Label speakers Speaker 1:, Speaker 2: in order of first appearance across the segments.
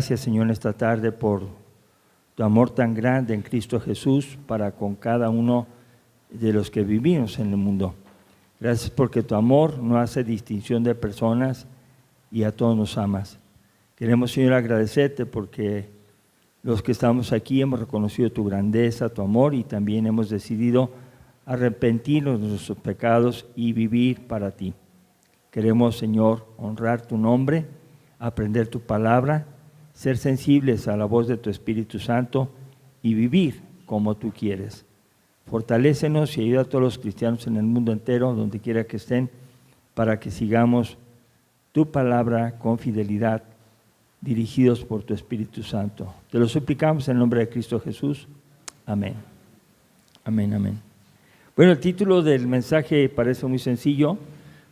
Speaker 1: Gracias, Señor, esta tarde por tu amor tan grande en Cristo Jesús para con cada uno de los que vivimos en el mundo. Gracias porque tu amor no hace distinción de personas y a todos nos amas. Queremos, Señor, agradecerte porque los que estamos aquí hemos reconocido tu grandeza, tu amor, y también hemos decidido arrepentirnos de nuestros pecados y vivir para ti. Queremos, Señor, honrar tu nombre, aprender tu palabra, ser sensibles a la voz de tu Espíritu Santo y vivir como tú quieres. Fortalécenos y ayuda a todos los cristianos en el mundo entero, donde quiera que estén, para que sigamos tu palabra con fidelidad, dirigidos por tu Espíritu Santo. Te lo suplicamos en el nombre de Cristo Jesús. Amén. Amén, amén. Bueno, el título del mensaje parece muy sencillo,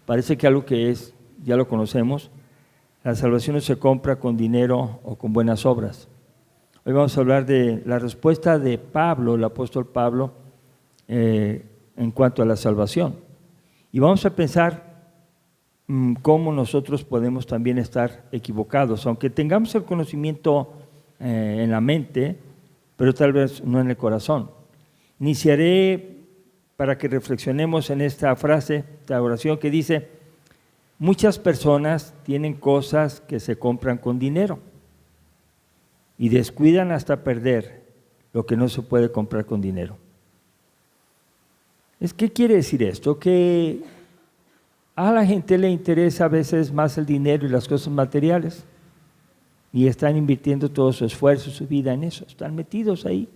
Speaker 1: parece que algo que es, ya lo conocemos. La salvación no se compra con dinero o con buenas obras. Hoy vamos a hablar de la respuesta de Pablo, el apóstol Pablo, en cuanto a la salvación. Y vamos a pensar cómo nosotros podemos también estar equivocados, aunque tengamos el conocimiento en la mente, pero tal vez no en el corazón. Iniciaré para que reflexionemos en esta frase, esta oración que dice: muchas personas tienen cosas que se compran con dinero y descuidan hasta perder lo que no se puede comprar con dinero. ¿Qué quiere decir esto? Que a la gente le interesa a veces más el dinero y las cosas materiales y están invirtiendo todo su esfuerzo, su vida en eso, están metidos ahí,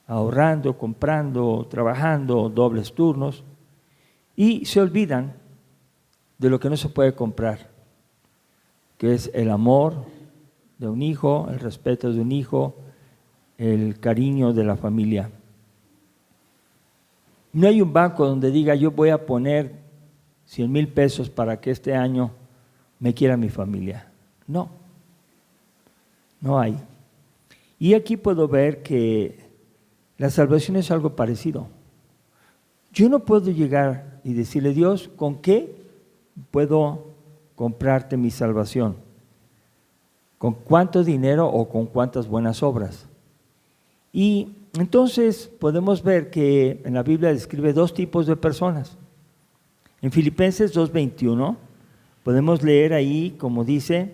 Speaker 1: ahorrando, comprando, trabajando, dobles turnos, y se olvidan de lo que no se puede comprar, que es el amor de un hijo, el respeto de un hijo, el cariño de la familia. No hay un banco donde diga: yo voy a poner 100,000 pesos para que este año me quiera mi familia. No, no hay. Y aquí puedo ver que la salvación es algo parecido. Yo no puedo llegar y decirle: Dios, ¿con qué puedo comprarte mi salvación? ¿Con cuánto dinero o con cuántas buenas obras? Y entonces podemos ver que en la Biblia describe dos tipos de personas. En Filipenses 2:21 podemos leer ahí como dice: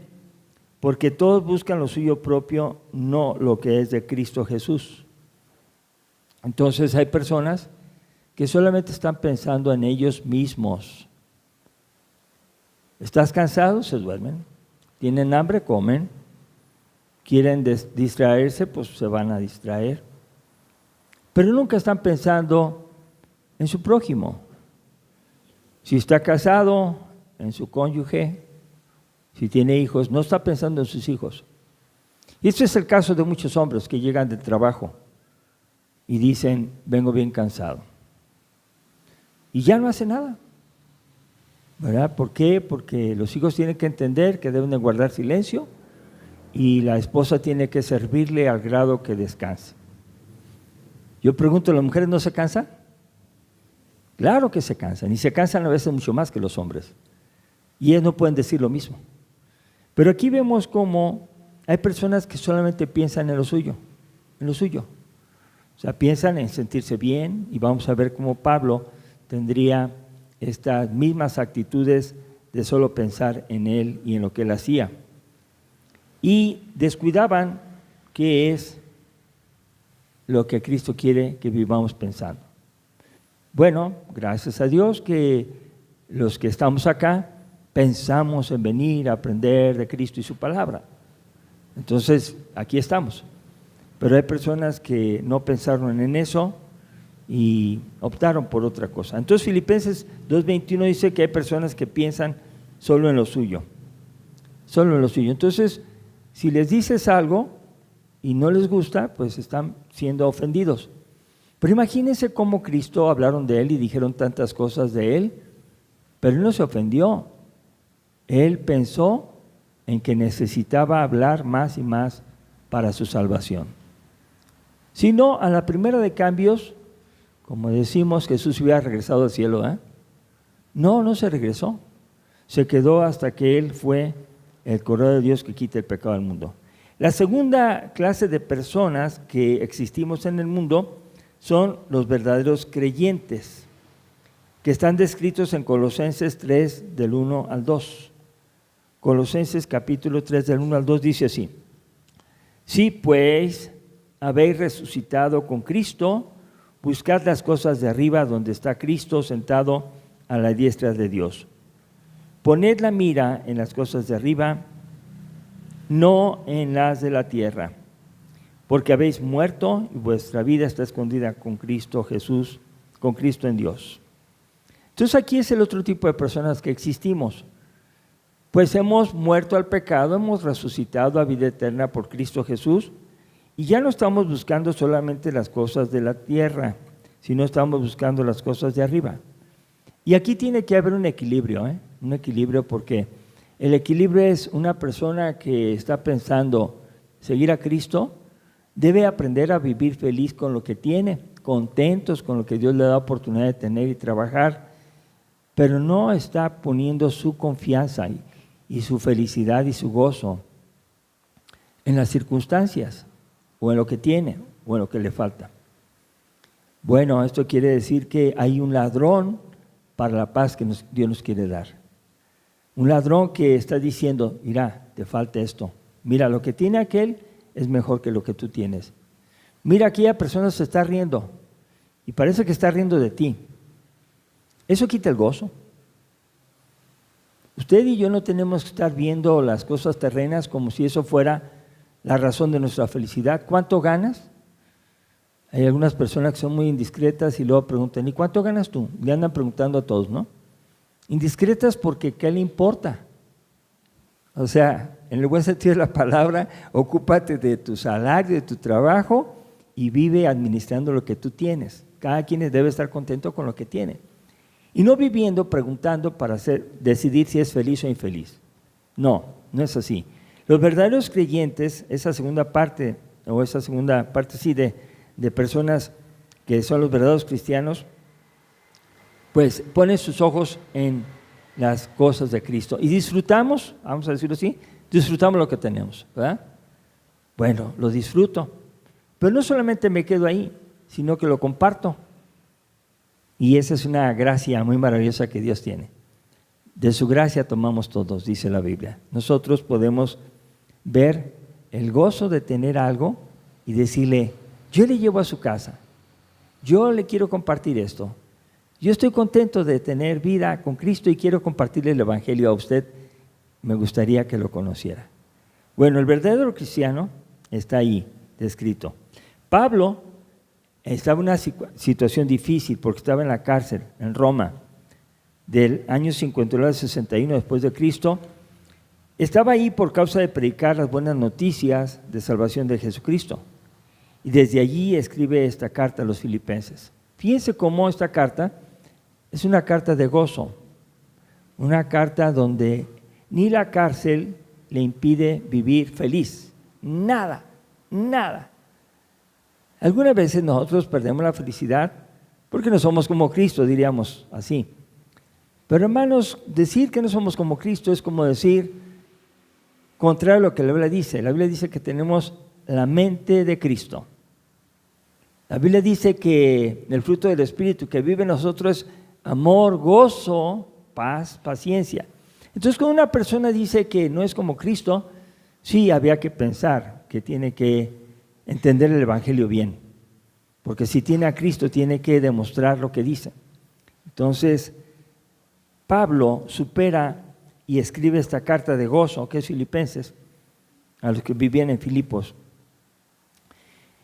Speaker 1: porque todos buscan lo suyo propio, no lo que es de Cristo Jesús. Entonces hay personas que solamente están pensando en ellos mismos. ¿Estás cansado? Se duermen. ¿Tienen hambre? Comen. ¿Quieren distraerse? Pues se van a distraer. Pero nunca están pensando en su prójimo. Si está casado, en su cónyuge. Si tiene hijos, no está pensando en sus hijos. Y este es el caso de muchos hombres que llegan del trabajo y dicen: vengo bien cansado. Y ya no hace nada. ¿Verdad? ¿Por qué? Porque los hijos tienen que entender que deben de guardar silencio y la esposa tiene que servirle al grado que descanse. Yo pregunto, ¿las mujeres no se cansan? Claro que se cansan, y se cansan a veces mucho más que los hombres. Y ellos no pueden decir lo mismo. Pero aquí vemos cómo hay personas que solamente piensan en lo suyo, en lo suyo. O sea, piensan en sentirse bien, y vamos a ver cómo Pablo tendría estas mismas actitudes de solo pensar en él y en lo que él hacía. Y descuidaban qué es lo que Cristo quiere que vivamos pensando. Bueno, gracias a Dios que los que estamos acá pensamos en venir a aprender de Cristo y su palabra. Entonces, aquí estamos. Pero hay personas que no pensaron en eso y optaron por otra cosa. Entonces, Filipenses 2:21 dice que hay personas que piensan solo en lo suyo. Solo en lo suyo. Entonces, si les dices algo y no les gusta, pues están siendo ofendidos. Pero imagínense cómo Cristo hablaron de él y dijeron tantas cosas de él, pero él no se ofendió. Él pensó en que necesitaba hablar más y más para su salvación. Si no, a la primera de cambios, como decimos, Jesús hubiera regresado al cielo, No se regresó. Se quedó hasta que Él fue el Cordero de Dios que quita el pecado del mundo. La segunda clase de personas que existimos en el mundo son los verdaderos creyentes, que están descritos en Colosenses 3, del 1 al 2. Colosenses capítulo 3, del 1 al 2 dice así: Si pues habéis resucitado con Cristo, buscad las cosas de arriba donde está Cristo sentado a la diestra de Dios. Poned la mira en las cosas de arriba, no en las de la tierra, porque habéis muerto y vuestra vida está escondida con Cristo Jesús, con Cristo en Dios. Entonces aquí es el otro tipo de personas que existimos. Pues hemos muerto al pecado, hemos resucitado a vida eterna por Cristo Jesús y ya no estamos buscando solamente las cosas de la tierra, sino estamos buscando las cosas de arriba. Y aquí tiene que haber un equilibrio, un equilibrio, porque el equilibrio es una persona que está pensando seguir a Cristo, debe aprender a vivir feliz con lo que tiene, contentos con lo que Dios le da oportunidad de tener y trabajar, pero no está poniendo su confianza y su felicidad y su gozo en las circunstancias, o en lo que tiene, o en lo que le falta. Bueno, esto quiere decir que hay un ladrón para la paz que Dios nos quiere dar. Un ladrón que está diciendo: mira, te falta esto. Mira, lo que tiene aquel es mejor que lo que tú tienes. Mira, aquella persona se está riendo y parece que está riendo de ti. Eso quita el gozo. Usted y yo no tenemos que estar viendo las cosas terrenas como si eso fuera la razón de nuestra felicidad. ¿Cuánto ganas? Hay algunas personas que son muy indiscretas y luego preguntan: ¿y cuánto ganas tú? Le andan preguntando a todos, ¿no? Indiscretas porque ¿qué le importa? O sea, en el buen sentido de la palabra, ocúpate de tu salario, de tu trabajo y vive administrando lo que tú tienes. Cada quien debe estar contento con lo que tiene. Y no viviendo preguntando para decidir si es feliz o infeliz. No, no es así. Los verdaderos creyentes, esa segunda parte sí, de personas que son los verdaderos cristianos, pues ponen sus ojos en las cosas de Cristo. Y disfrutamos, vamos a decirlo así, disfrutamos lo que tenemos, ¿verdad? Bueno, lo disfruto. Pero no solamente me quedo ahí, sino que lo comparto. Y esa es una gracia muy maravillosa que Dios tiene. De su gracia tomamos todos, dice la Biblia. Nosotros podemos ver el gozo de tener algo y decirle: yo le llevo a su casa, yo le quiero compartir esto. Yo estoy contento de tener vida con Cristo y quiero compartirle el Evangelio a usted. Me gustaría que lo conociera. Bueno, el verdadero cristiano está ahí descrito. Pablo estaba en una situación difícil porque estaba en la cárcel en Roma del año 59 al 61 después de Cristo. Estaba ahí por causa de predicar las buenas noticias de salvación de Jesucristo. Y desde allí escribe esta carta a los filipenses. Fíjense cómo esta carta es una carta de gozo, una carta donde ni la cárcel le impide vivir feliz. Nada, nada. Algunas veces nosotros perdemos la felicidad porque no somos como Cristo, diríamos así. Pero hermanos, decir que no somos como Cristo es como decir contrario a lo que la Biblia dice. La Biblia dice que tenemos la mente de Cristo. La Biblia dice que el fruto del Espíritu que vive en nosotros es amor, gozo, paz, paciencia. Entonces, cuando una persona dice que no es como Cristo, sí había que pensar que tiene que entender el Evangelio bien. Porque si tiene a Cristo, tiene que demostrar lo que dice. Entonces, Pablo supera y escribe esta carta de gozo, que es Filipenses, a los que vivían en Filipos.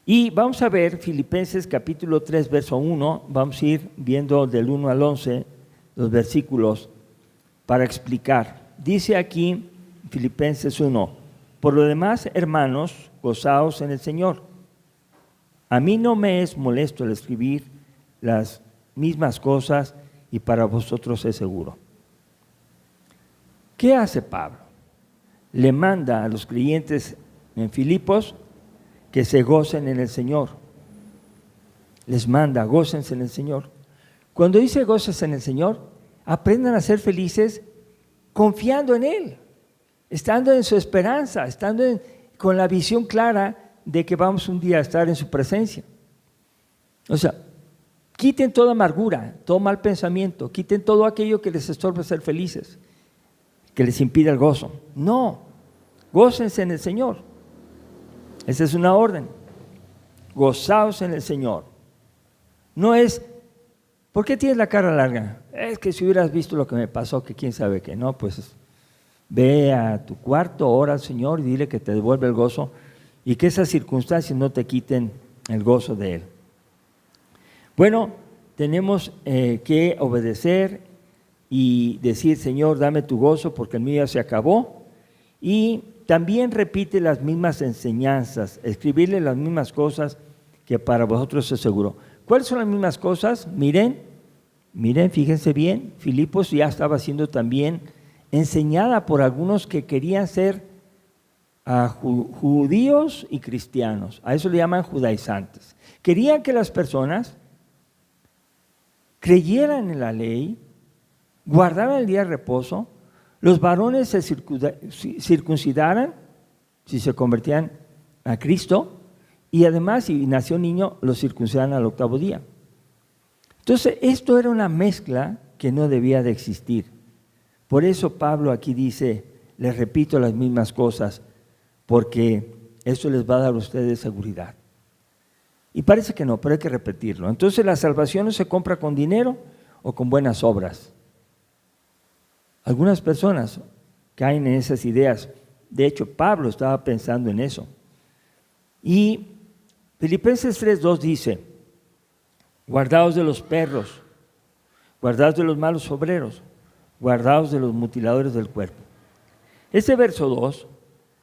Speaker 1: Y vamos a ver Filipenses capítulo 3, verso 1, vamos a ir viendo del 1 al 11 los versículos para explicar. Dice aquí Filipenses 1, por lo demás, hermanos, gozaos en el Señor. A mí no me es molesto el escribir las mismas cosas y para vosotros es seguro. ¿Qué hace Pablo? Le manda a los creyentes en Filipos que se gocen en el Señor. Les manda, gócense en el Señor. Cuando dice gócense en el Señor, aprendan a ser felices confiando en Él, estando en su esperanza, estando con la visión clara de que vamos un día a estar en su presencia. O sea, quiten toda amargura, todo mal pensamiento, quiten todo aquello que les estorba ser felices, que les impide el gozo. No, gócense en el Señor. Esa es una orden. Gozaos en el Señor. No es, ¿por qué tienes la cara larga? Es que si hubieras visto lo que me pasó, que quién sabe qué. No, pues ve a tu cuarto, ora al Señor y dile que te devuelve el gozo y que esas circunstancias no te quiten el gozo de Él. Bueno, tenemos que obedecer y decir, Señor, dame tu gozo porque el mío ya se acabó. Y también repite las mismas enseñanzas, escribirle las mismas cosas que para vosotros es seguro. ¿Cuáles son las mismas cosas? Miren, fíjense bien, Filipos ya estaba siendo también enseñada por algunos que querían ser judíos y cristianos. A eso le llaman judaizantes. Querían que las personas creyeran en la ley, guardaran el día de reposo, los varones se circuncidaran si se convertían a Cristo y además si nació niño los circuncidaran al 8º día. Entonces esto era una mezcla que no debía de existir. Por eso Pablo aquí dice, les repito las mismas cosas porque eso les va a dar a ustedes seguridad. Y parece que no, pero hay que repetirlo. Entonces la salvación no se compra con dinero o con buenas obras. Algunas personas caen en esas ideas. De hecho, Pablo estaba pensando en eso. Y Filipenses 3:2 dice, guardaos de los perros, guardaos de los malos obreros, guardaos de los mutiladores del cuerpo. Este verso 2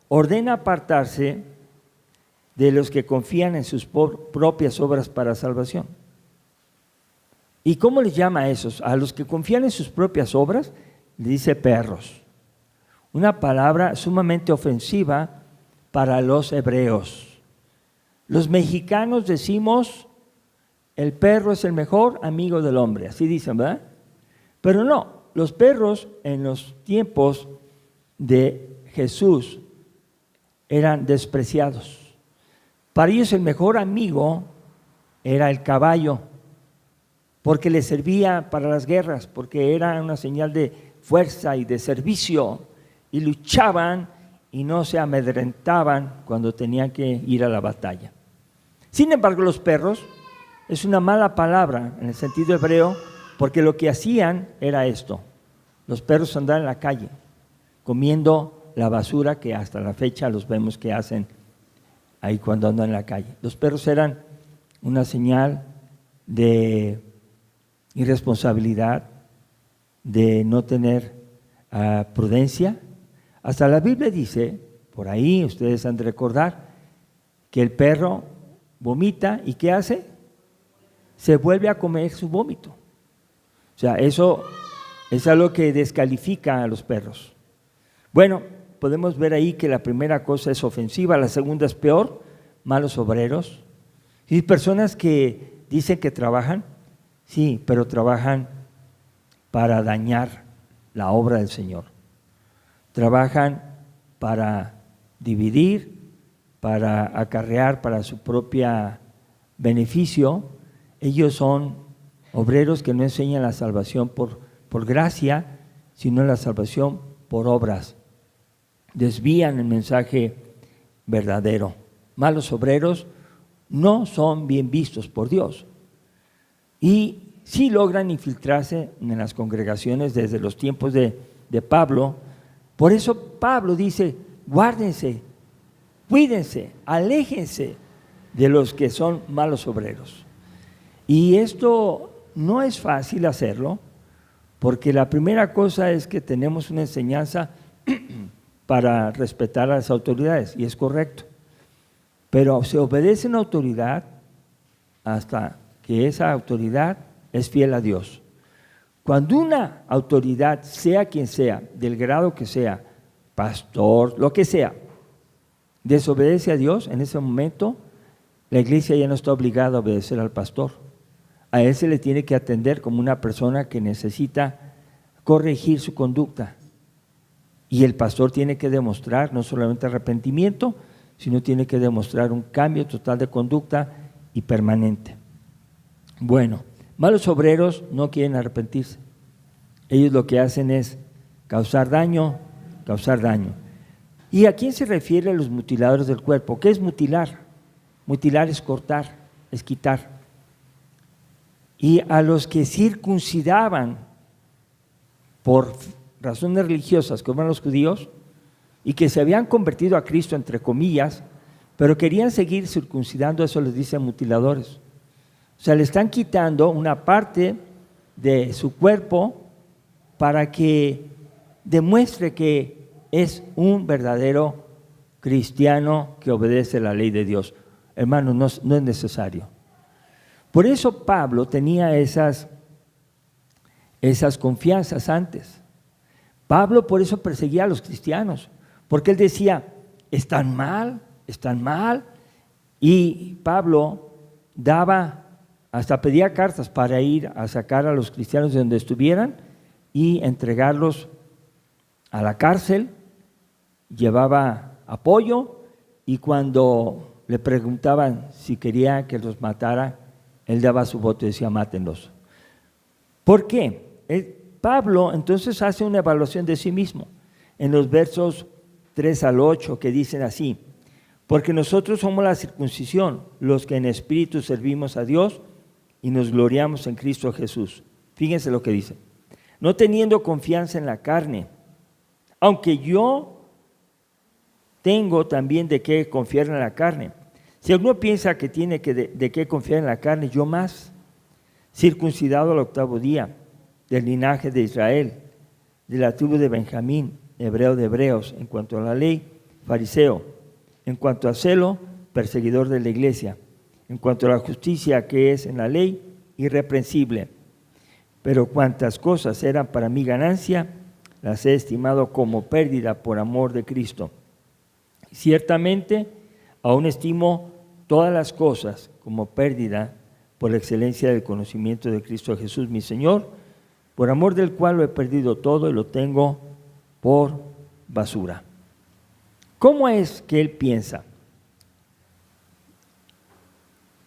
Speaker 1: ordena apartarse de los que confían en sus propias obras para salvación. ¿Y cómo les llama a esos? A los que confían en sus propias obras, le dice perros. Una palabra sumamente ofensiva para los hebreos. Los mexicanos decimos, el perro es el mejor amigo del hombre, así dicen, ¿verdad? Pero no, los perros en los tiempos de Jesús eran despreciados. Para ellos el mejor amigo era el caballo, porque les servía para las guerras, porque era una señal de fuerza y de servicio, y luchaban y no se amedrentaban cuando tenían que ir a la batalla. Sin embargo, los perros es una mala palabra en el sentido hebreo, porque lo que hacían era esto: los perros andaban en la calle comiendo la basura que hasta la fecha los vemos que hacen ahí cuando andan en la calle. Los perros eran una señal de irresponsabilidad, de no tener prudencia. Hasta la Biblia dice, por ahí ustedes han de recordar, que el perro vomita y ¿qué hace? Se vuelve a comer su vómito. O sea, eso es algo que descalifica a los perros. Bueno, podemos ver ahí que la primera cosa es ofensiva, la segunda es peor, malos obreros. Y personas que dicen que trabajan, sí, pero trabajan para dañar la obra del Señor. Trabajan para dividir, para acarrear para su propio beneficio. Ellos son obreros que no enseñan la salvación por gracia, sino la salvación por obras. Desvían el mensaje verdadero. Malos obreros no son bien vistos por Dios. Y sí logran infiltrarse en las congregaciones desde los tiempos de Pablo. Por eso Pablo dice, guárdense, cuídense, aléjense de los que son malos obreros. Y esto no es fácil hacerlo, porque la primera cosa es que tenemos una enseñanza para respetar a las autoridades, y es correcto. Pero se obedece a una autoridad hasta que esa autoridad es fiel a Dios. Cuando una autoridad, sea quien sea, del grado que sea, pastor, lo que sea, desobedece a Dios, en ese momento la iglesia ya no está obligada a obedecer al pastor. A él se le tiene que atender como una persona que necesita corregir su conducta. Y el pastor tiene que demostrar no solamente arrepentimiento, sino tiene que demostrar un cambio total de conducta y permanente. Bueno, malos obreros no quieren arrepentirse. Ellos lo que hacen es causar daño. ¿Y a quién se refiere a los mutiladores del cuerpo? ¿Qué es mutilar? Mutilar es cortar, es quitar. Y a los que circuncidaban por razones religiosas, como eran los judíos, y que se habían convertido a Cristo, entre comillas, pero querían seguir circuncidando, eso les dicen mutiladores. O sea, le están quitando una parte de su cuerpo para que demuestre que es un verdadero cristiano que obedece la ley de Dios. Hermanos, no es necesario. Por eso Pablo tenía esas confianzas antes. Pablo por eso perseguía a los cristianos, porque él decía, están mal. Y Pablo hasta pedía cartas para ir a sacar a los cristianos de donde estuvieran y entregarlos a la cárcel, llevaba apoyo y cuando le preguntaban si quería que los matara, él daba su voto y decía, mátenlos. ¿Por qué? Pablo entonces hace una evaluación de sí mismo en los versos 3 al 8 que dicen así, porque nosotros somos la circuncisión, los que en espíritu servimos a Dios y nos gloriamos en Cristo Jesús. Fíjense lo que dice, no teniendo confianza en la carne, aunque yo tengo también de qué confiar en la carne. Si alguno piensa que tiene de qué confiar en la carne, yo más, circuncidado al 8º día, del linaje de Israel, de la tribu de Benjamín, hebreo de hebreos, en cuanto a la ley, fariseo, en cuanto a celo, perseguidor de la iglesia, en cuanto a la justicia que es en la ley, irreprensible. Pero cuantas cosas eran para mi ganancia, las he estimado como pérdida por amor de Cristo. Ciertamente, aún estimo todas las cosas como pérdida por la excelencia del conocimiento de Cristo Jesús, mi Señor, por amor del cual lo he perdido todo y lo tengo por basura. ¿Cómo es que él piensa?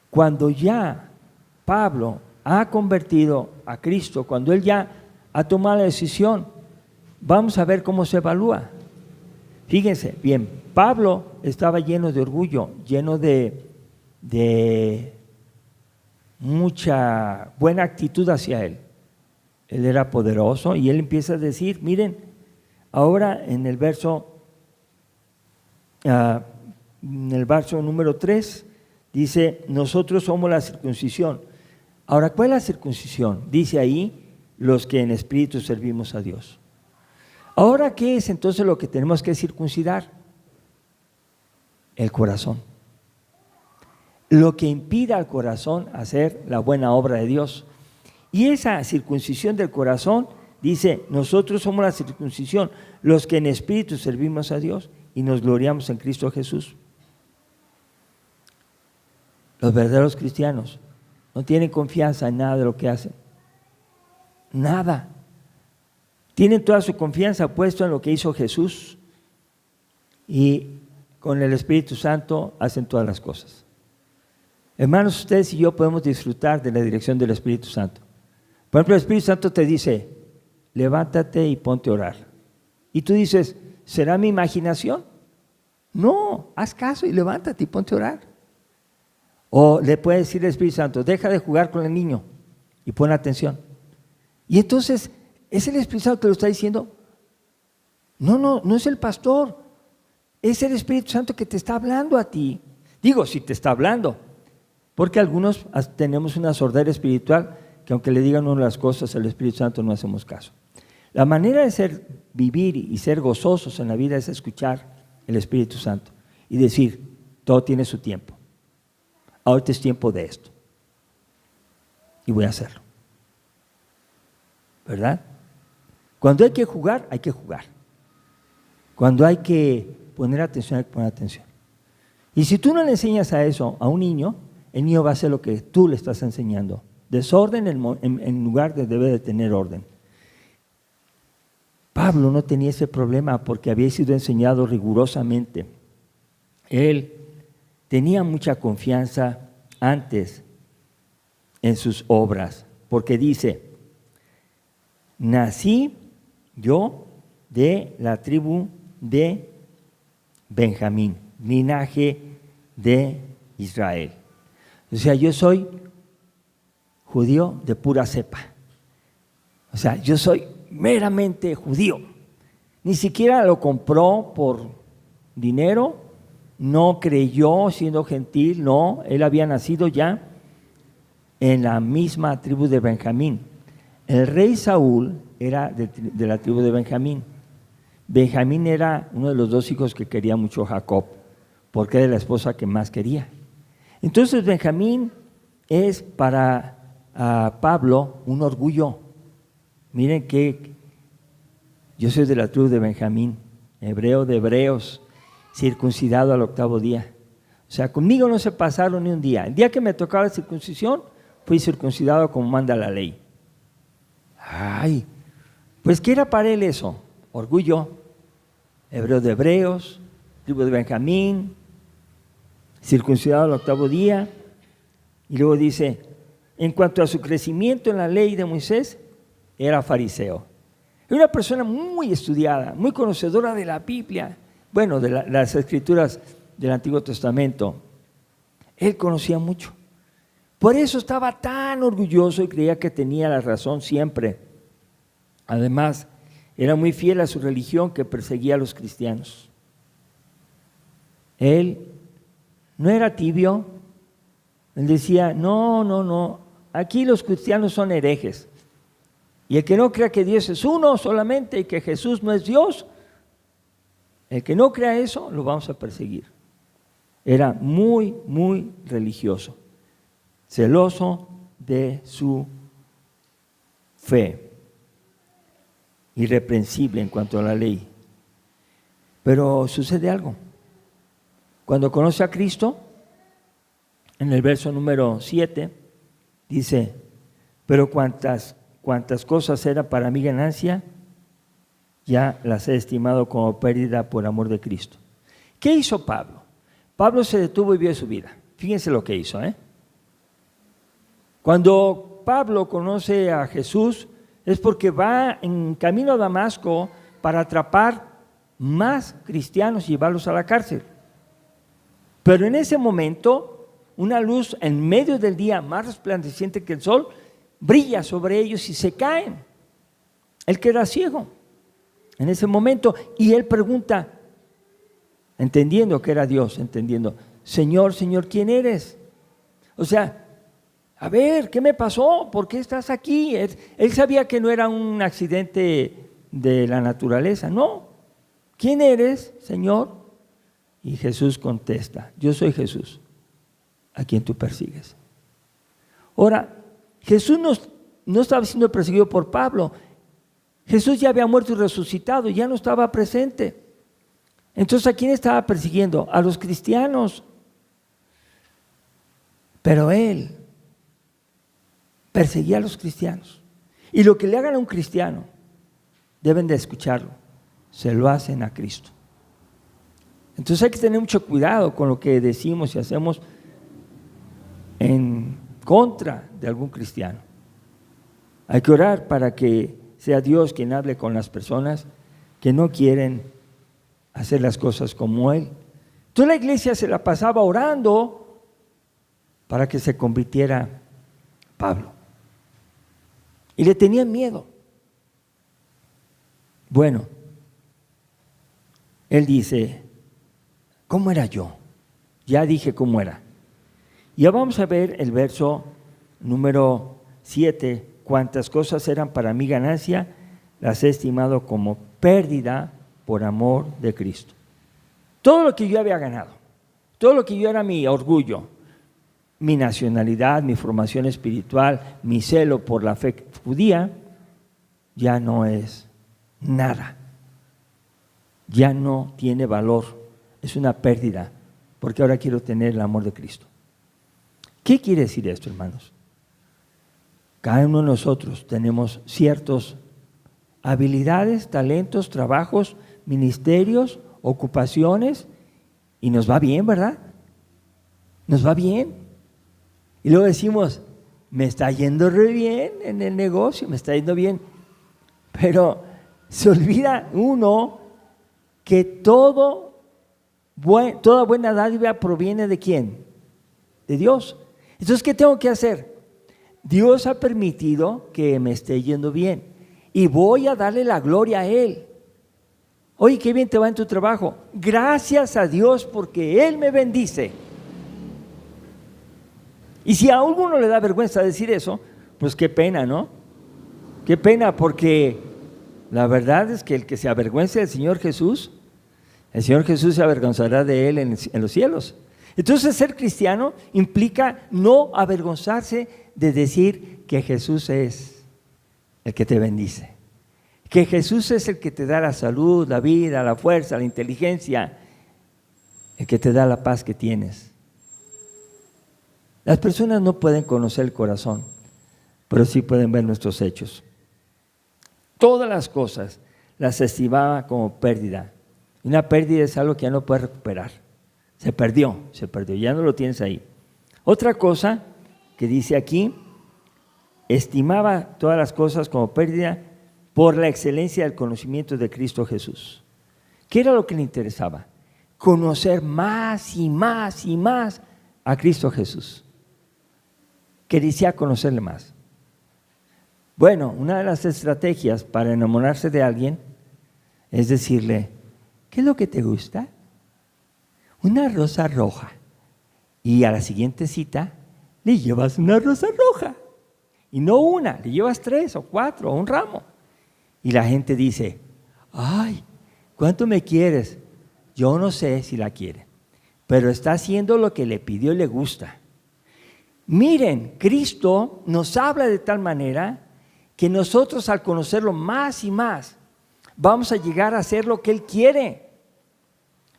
Speaker 1: Cuando ya Pablo ha convertido a Cristo, cuando él ya ha tomado la decisión, vamos a ver cómo se evalúa. Fíjense, bien, Pablo estaba lleno de orgullo, lleno de mucha buena actitud hacia él. Él era poderoso y él empieza a decir, miren, ahora en el verso número 3, dice, nosotros somos la circuncisión. Ahora, ¿cuál es la circuncisión? Dice ahí, los que en espíritu servimos a Dios. Ahora, ¿qué es entonces lo que tenemos que circuncidar? El corazón. Lo que impida al corazón hacer la buena obra de Dios. Y esa circuncisión del corazón, dice, nosotros somos la circuncisión, los que en espíritu servimos a Dios y nos gloriamos en Cristo Jesús. Los verdaderos cristianos no tienen confianza en nada de lo que hacen. Nada. Tienen toda su confianza puesta en lo que hizo Jesús y con el Espíritu Santo hacen todas las cosas. Hermanos, ustedes y yo podemos disfrutar de la dirección del Espíritu Santo. Por ejemplo, el Espíritu Santo te dice, levántate y ponte a orar. Y tú dices, ¿será mi imaginación? No, haz caso y levántate y ponte a orar. O le puede decir el Espíritu Santo, deja de jugar con el niño y pon atención. Y entonces es el Espíritu Santo que lo está diciendo. No es el pastor, es el Espíritu Santo que te está hablando a ti. Digo, si te está hablando, porque algunos tenemos una sordera espiritual que aunque le digan uno las cosas al Espíritu Santo no hacemos caso. La manera de vivir y ser gozosos en la vida es escuchar el Espíritu Santo y decir, todo tiene su tiempo. Ahorita es tiempo de esto y voy a hacerlo. ¿Verdad? Cuando hay que jugar, hay que jugar. Cuando hay que poner atención, hay que poner atención. Y si tú no le enseñas a eso a un niño, el niño va a hacer lo que tú le estás enseñando. Desorden en lugar de debe de tener orden. Pablo no tenía ese problema porque había sido enseñado rigurosamente él tenía mucha confianza antes en sus obras, porque dice, nací yo de la tribu de Benjamín, linaje de Israel. O sea, yo soy judío de pura cepa. O sea, yo soy meramente judío. Ni siquiera lo compró por dinero, no creyó siendo gentil, no, él había nacido ya en la misma tribu de Benjamín. El rey Saúl era de la tribu de Benjamín. Benjamín era uno de los dos hijos que quería mucho Jacob, porque era la esposa que más quería. Entonces Benjamín es para Pablo un orgullo. Miren que yo soy de la tribu de Benjamín, hebreo de hebreos, circuncidado al 8º día. O sea, conmigo no se pasaron ni un día. El día que me tocaba la circuncisión, fui circuncidado como manda la ley. Ay, pues ¿qué era para él eso? Orgullo, hebreo de hebreos, tribu de Benjamín, circuncidado al 8º día. Y luego dice, en cuanto a su crecimiento en la ley de Moisés, era fariseo. Era una persona muy estudiada, muy conocedora de la Biblia, bueno, de las escrituras del Antiguo Testamento. Él conocía mucho. Por eso estaba tan orgulloso y creía que tenía la razón siempre. Además, era muy fiel a su religión que perseguía a los cristianos. Él no era tibio. Él decía, no, aquí los cristianos son herejes. Y el que no crea que Dios es uno solamente y que Jesús no es Dios, el que no crea eso, lo vamos a perseguir. Era muy, muy religioso, celoso de su fe, irreprensible en cuanto a la ley. Pero sucede algo. Cuando conoce a Cristo, en el verso número 7, dice, pero cuantas cosas eran para mi ganancia, ya las he estimado como pérdida por amor de Cristo. ¿Qué hizo Pablo? Pablo se detuvo y vio su vida. Fíjense lo que hizo. Cuando Pablo conoce a Jesús, es porque va en camino a Damasco para atrapar más cristianos y llevarlos a la cárcel. Pero en ese momento, una luz en medio del día más resplandeciente que el sol, brilla sobre ellos y se caen. Él queda ciego en ese momento y él pregunta, entendiendo que era Dios, Señor, ¿quién eres? O sea, a ver, ¿qué me pasó? ¿Por qué estás aquí? Él sabía que no era un accidente de la naturaleza, no. ¿Quién eres, Señor? Y Jesús contesta, yo soy Jesús, a quien tú persigues. Ahora, Jesús no estaba siendo perseguido por Pablo. Jesús ya había muerto y resucitado, ya no estaba presente. Entonces, ¿a quién estaba persiguiendo? A los cristianos. Pero él perseguía a los cristianos. Y lo que le hagan a un cristiano, deben de escucharlo. Se lo hacen a Cristo. Entonces hay que tener mucho cuidado con lo que decimos y hacemos en contra de algún cristiano. Hay que orar para que sea Dios quien hable con las personas que no quieren hacer las cosas como Él. Toda la iglesia se la pasaba orando para que se convirtiera Pablo. Y le tenían miedo. Bueno, él dice, ¿cómo era yo? Ya dije cómo era. Ya vamos a ver el verso número 7. Cuantas cosas eran para mi ganancia, las he estimado como pérdida por amor de Cristo. Todo lo que yo había ganado, todo lo que yo era mi orgullo, mi nacionalidad, mi formación espiritual, mi celo por la fe judía, ya no es nada. Ya no tiene valor, es una pérdida, porque ahora quiero tener el amor de Cristo. ¿Qué quiere decir esto, hermanos? Cada uno de nosotros tenemos ciertas habilidades, talentos, trabajos, ministerios, ocupaciones, y nos va bien, ¿verdad? Nos va bien. Y luego decimos, me está yendo re bien en el negocio, me está yendo bien. Pero se olvida uno que toda buena dádiva proviene ¿de quién? De Dios. Entonces, ¿qué tengo que hacer? Dios ha permitido que me esté yendo bien y voy a darle la gloria a Él. Oye, qué bien te va en tu trabajo. Gracias a Dios porque Él me bendice. Y si a alguno le da vergüenza decir eso, pues qué pena, ¿no? Qué pena, porque la verdad es que el que se avergüence del Señor Jesús, el Señor Jesús se avergonzará de Él en los cielos. Entonces, ser cristiano implica no avergonzarse de decir que Jesús es el que te bendice, que Jesús es el que te da la salud, la vida, la fuerza, la inteligencia, el que te da la paz que tienes. Las personas no pueden conocer el corazón, pero sí pueden ver nuestros hechos. Todas las cosas las estimaba como pérdida. Una pérdida es algo que ya no puedes recuperar. Se perdió, ya no lo tienes ahí. Otra cosa que dice aquí, estimaba todas las cosas como pérdida por la excelencia del conocimiento de Cristo Jesús. ¿Qué era lo que le interesaba? Conocer más y más y más a Cristo Jesús. Quería conocerle más. Bueno, una de las estrategias para enamorarse de alguien es decirle, ¿qué es lo que te gusta? Una rosa roja. Y a la siguiente cita le llevas una rosa roja. Y no una, le llevas 3 o 4 o un ramo. Y la gente dice, ay, ¿cuánto me quieres? Yo no sé si la quiere, pero está haciendo lo que le pidió y le gusta. Miren, Cristo nos habla de tal manera que nosotros al conocerlo más y más, vamos a llegar a hacer lo que Él quiere,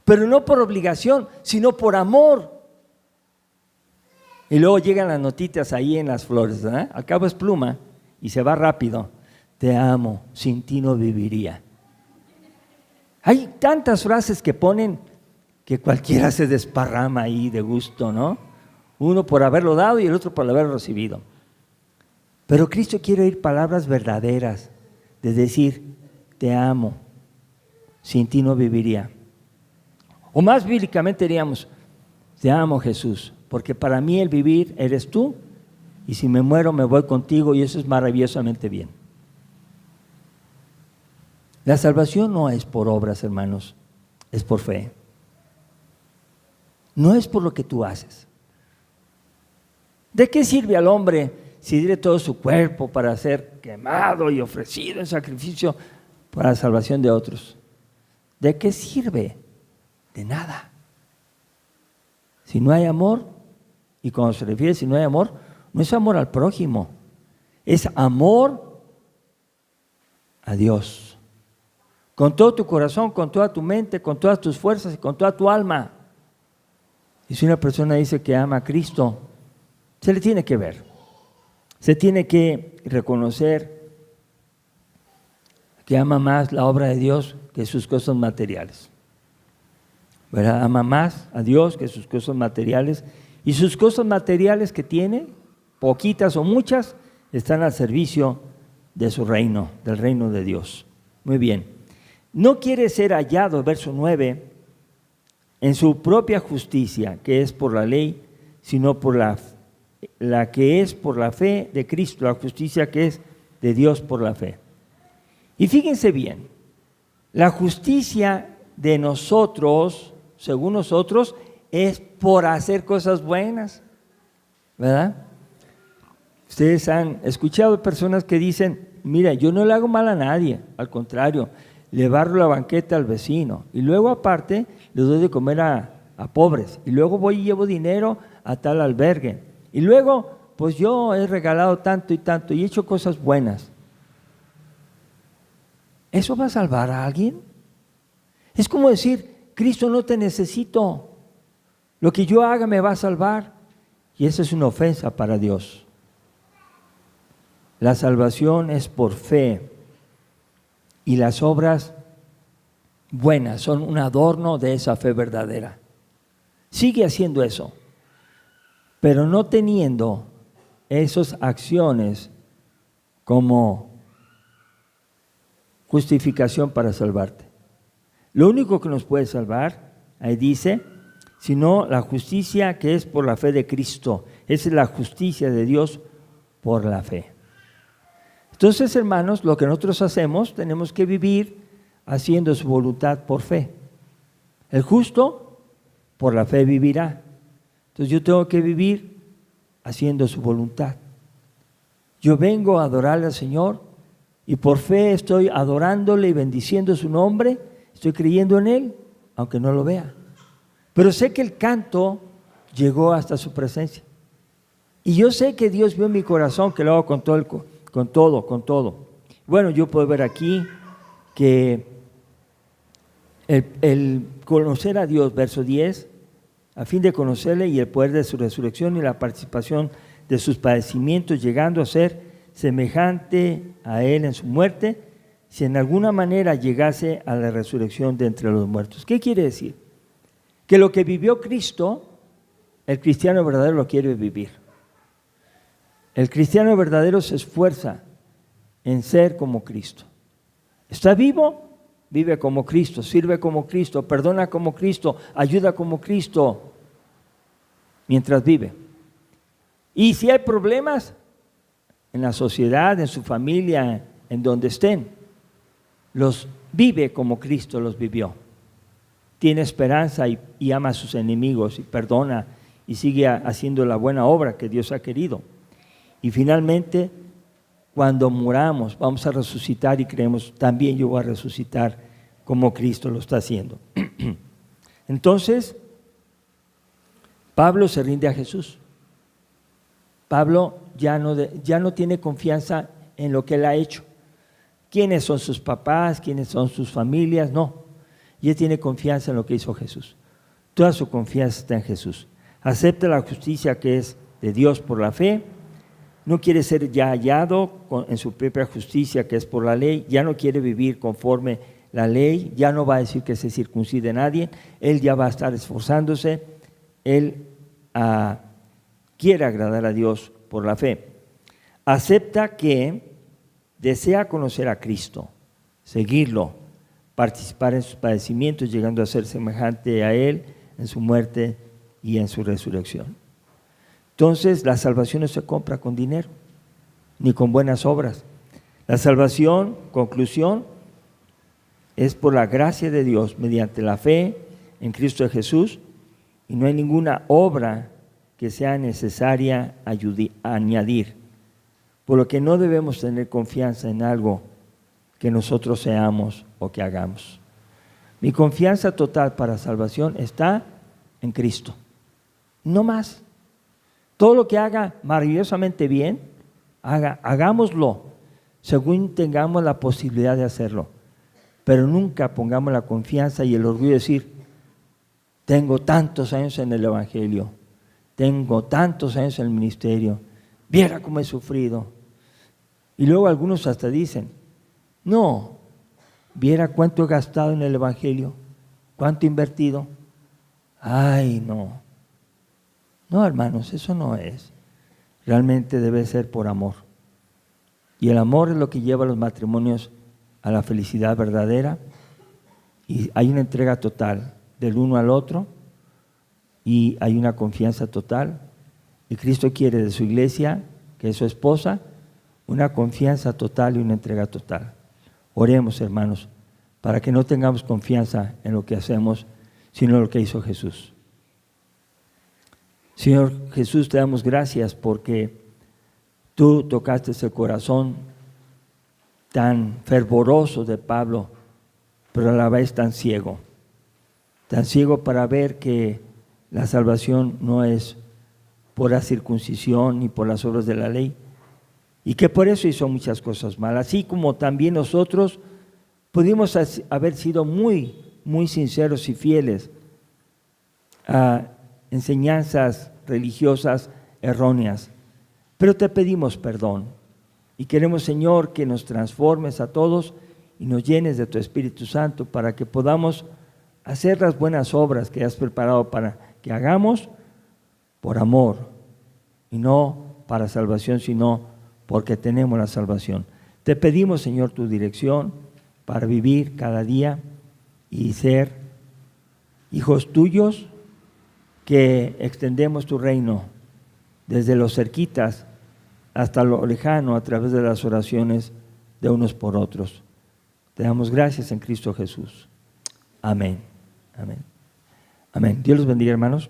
Speaker 1: pero no por obligación, sino por amor. Y luego llegan las notitas ahí en las flores, ¿verdad? Al cabo es pluma y se va rápido. Te amo, sin ti no viviría. Hay tantas frases que ponen que cualquiera se desparrama ahí de gusto, ¿no? Uno por haberlo dado y el otro por haberlo recibido. Pero Cristo quiere oír palabras verdaderas, de decir, te amo, sin ti no viviría. O más bíblicamente diríamos, te amo Jesús, porque para mí el vivir eres tú, y si me muero me voy contigo y eso es maravillosamente bien. La salvación no es por obras, hermanos, es por fe. No es por lo que tú haces. ¿De qué sirve al hombre si diere todo su cuerpo para ser quemado y ofrecido en sacrificio para la salvación de otros? ¿De qué sirve? De nada. Si no hay amor, y cuando se refiere si no hay amor, no es amor al prójimo, es amor a Dios. Con todo tu corazón, con toda tu mente, con todas tus fuerzas y con toda tu alma. Y si una persona dice que ama a Cristo, se le tiene que ver, se tiene que reconocer que ama más la obra de Dios que sus cosas materiales, ¿verdad? Ama más a Dios que sus cosas materiales, y sus cosas materiales que tiene, poquitas o muchas, están al servicio de su reino, del reino de Dios. Muy bien, no quiere ser hallado, verso 9, en su propia justicia, que es por la ley, sino por la que es por la fe de Cristo, la justicia que es de Dios por la fe. Y fíjense bien, la justicia de nosotros, según nosotros, es por hacer cosas buenas, ¿verdad? Ustedes han escuchado personas que dicen, mira, yo no le hago mal a nadie, al contrario, le barro la banqueta al vecino y luego aparte le doy de comer a pobres y luego voy y llevo dinero a tal albergue y luego pues yo he regalado tanto y tanto y he hecho cosas buenas. ¿Eso va a salvar a alguien? Es como decir, Cristo, no te necesito, lo que yo haga me va a salvar, y esa es una ofensa para Dios. La salvación es por fe y las obras buenas son un adorno de esa fe verdadera. Sigue haciendo eso, pero no teniendo esas acciones como justificación para salvarte. Lo único que nos puede salvar, ahí dice, sino la justicia que es por la fe de Cristo. Esa es la justicia de Dios por la fe. Entonces, hermanos, lo que nosotros hacemos, tenemos que vivir haciendo su voluntad por fe. El justo por la fe vivirá. Entonces yo tengo que vivir haciendo su voluntad. Yo vengo a adorarle al Señor y por fe estoy adorándole y bendiciendo su nombre, estoy creyendo en Él, aunque no lo vea. Pero sé que el canto llegó hasta su presencia. Y yo sé que Dios vio en mi corazón, que lo hago con todo. Bueno, yo puedo ver aquí que el conocer a Dios, verso 10, a fin de conocerle y el poder de su resurrección y la participación de sus padecimientos, llegando a ser semejante a Él en su muerte, si en alguna manera llegase a la resurrección de entre los muertos. ¿Qué quiere decir? Que lo que vivió Cristo, el cristiano verdadero lo quiere vivir. El cristiano verdadero se esfuerza en ser como Cristo. ¿Está vivo? Vive como Cristo, sirve como Cristo, perdona como Cristo, ayuda como Cristo, mientras vive. Y si hay problemas en la sociedad, en su familia, en donde estén, los vive como Cristo los vivió. Tiene esperanza y ama a sus enemigos y perdona y sigue haciendo la buena obra que Dios ha querido. Y finalmente, cuando muramos, vamos a resucitar y creemos, también yo voy a resucitar como Cristo lo está haciendo. Entonces, Pablo se rinde a Jesús. Pablo ya no tiene confianza en lo que él ha hecho. ¿Quiénes son sus papás? ¿Quiénes son sus familias? No. Y él tiene confianza en lo que hizo Jesús. Toda su confianza está en Jesús. Acepta la justicia que es de Dios por la fe. No quiere ser ya hallado en su propia justicia que es por la ley. Ya no quiere vivir conforme la ley. Ya no va a decir que se circuncide nadie. Él ya va a estar esforzándose. Él quiere agradar a Dios por la fe. Acepta que desea conocer a Cristo, seguirlo, participar en sus padecimientos, llegando a ser semejante a Él en su muerte y en su resurrección. Entonces, la salvación no se compra con dinero, ni con buenas obras. La salvación, conclusión, es por la gracia de Dios, mediante la fe en Cristo Jesús, y no hay ninguna obra que sea necesaria añadir. Por lo que no debemos tener confianza en algo que nosotros seamos o que hagamos. Mi confianza total para salvación está en Cristo, no más. Todo lo que haga maravillosamente bien, hagámoslo según tengamos la posibilidad de hacerlo. Pero nunca pongamos la confianza y el orgullo de decir, tengo tantos años en el Evangelio, tengo tantos años en el ministerio, viera cómo he sufrido. Y luego algunos hasta dicen, no, viera cuánto he gastado en el Evangelio, cuánto he invertido. Ay, no. No, hermanos, eso no es. Realmente debe ser por amor. Y el amor es lo que lleva a los matrimonios a la felicidad verdadera. Y hay una entrega total del uno al otro y hay una confianza total. Y Cristo quiere de su iglesia, que es su esposa, una confianza total y una entrega total. Oremos, hermanos, para que no tengamos confianza en lo que hacemos, sino en lo que hizo Jesús. Señor Jesús, te damos gracias porque tú tocaste ese corazón tan fervoroso de Pablo, pero a la vez tan ciego para ver que la salvación no es por la circuncisión ni por las obras de la ley, y que por eso hizo muchas cosas malas, así como también nosotros pudimos haber sido muy, muy sinceros y fieles a enseñanzas religiosas erróneas, pero te pedimos perdón y queremos, Señor, que nos transformes a todos y nos llenes de tu Espíritu Santo para que podamos hacer las buenas obras que has preparado para que hagamos por amor y no para salvación, sino porque tenemos la salvación. Te pedimos, Señor, tu dirección para vivir cada día y ser hijos tuyos que extendemos tu reino desde los cerquitas hasta lo lejano a través de las oraciones de unos por otros. Te damos gracias en Cristo Jesús. Amén. Amén. Amén. Dios los bendiga, hermanos.